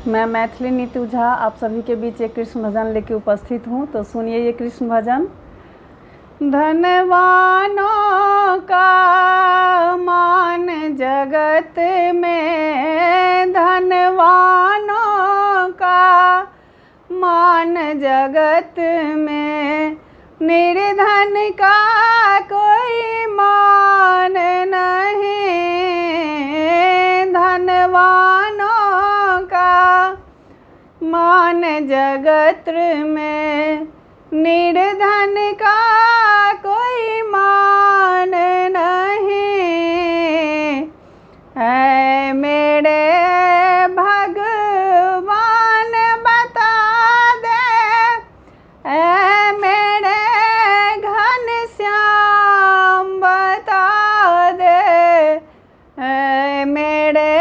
मैं मैथिली नीतू झा आप सभी के बीच एक कृष्ण भजन लेके उपस्थित हूँ। तो सुनिए ये कृष्ण भजन। धनवानों का मान जगत में, धनवानों का मान जगत में, निर्धन का कोई मान नहीं। धनवानों का मान जगत में, निर्धन का कोई मान नहीं। है मेरे भगवान बता दे, है मेरे घनश्याम बता दे, है मेरे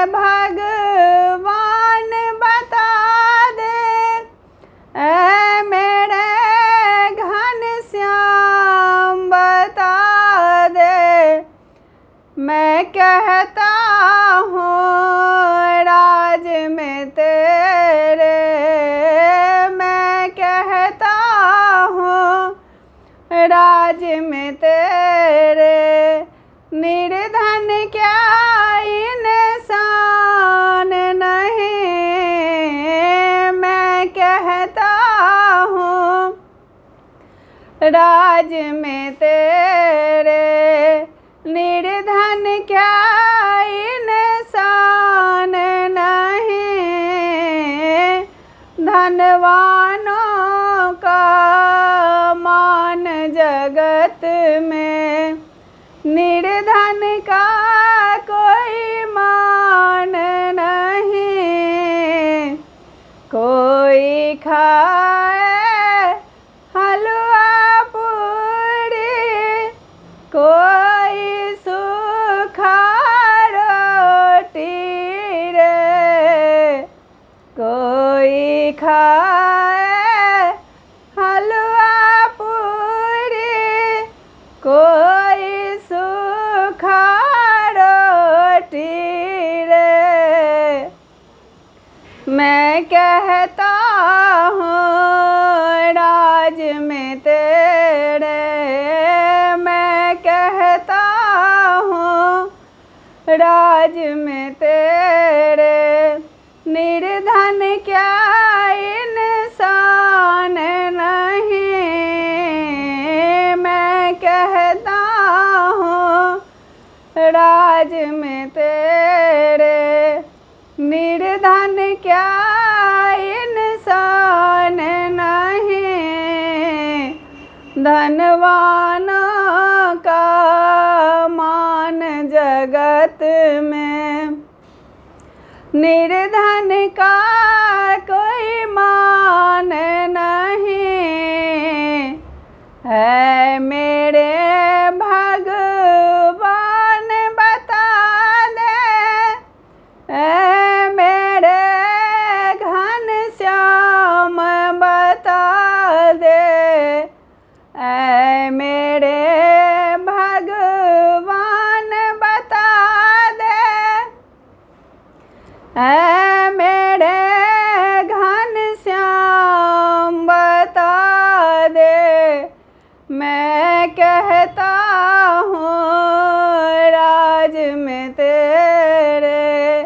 भगवान बता दे, है मेरे घनश्याम बता दे। मैं कहता हूँ राज में तेरे, मैं कहता हूँ राज में तेरे, निर्धन क्या इंसान नहीं। मैं कहता हूँ राज में तेरे, निर्धन क्या इंसान नहीं। धनवानों का मान जगत में, निर्धन का कोई मान नहीं। कोई खाए हलवा पूरी, कोई सूखा रोटी रे, कोई खाए हलवा पूरी, कोई सूखा रोटी रे। मैं कहता हूँ राज में तेरे, मैं कहता हूँ राज में तेरे, निर्धन क्या इंसान नहीं। मैं कहता हूँ राज में तेरे, निर्धन क्या इंसान नहीं। धनवानों का मान जगत में, निर्धन का कोई मान नहीं। है मेरे भगवान बता दे, है मेरे घनश्याम बता दे, है मेरे भगवान बता दे, है मेरे घनश्याम बता दे। मैं कहता हूँ राज में तेरे,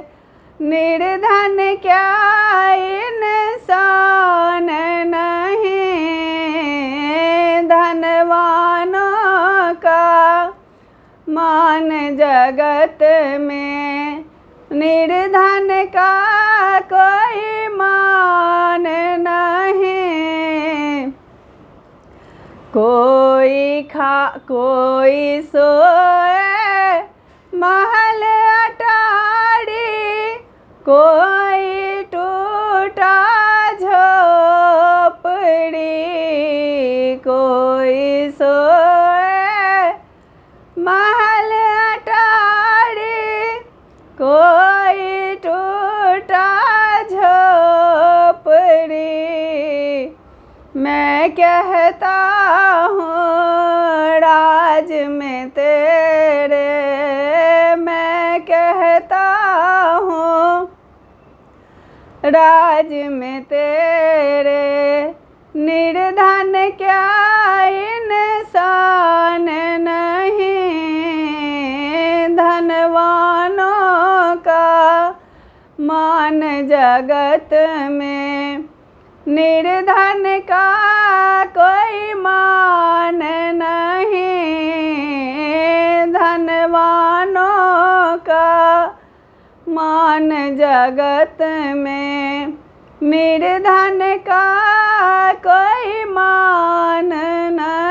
निर्धन क्या इंसान नहीं। धनवानों का मान जगत में, निर्धन का कोई मान नहीं। कोई सोए महल अटारी, कोई टूटा झोपड़ी, कोई सोए महल अटारी, कोई टूटा झोपड़ी। मैं कहता हूँ राज में तेरे, मैं कहता हूँ राज में तेरे निर्धन क्या इंसान नहीं, धनवानों का मान जगत में, निर्धन का कोई मान नहीं, धनवानों का मान जगत में, निर्धन का कोई मान नहीं।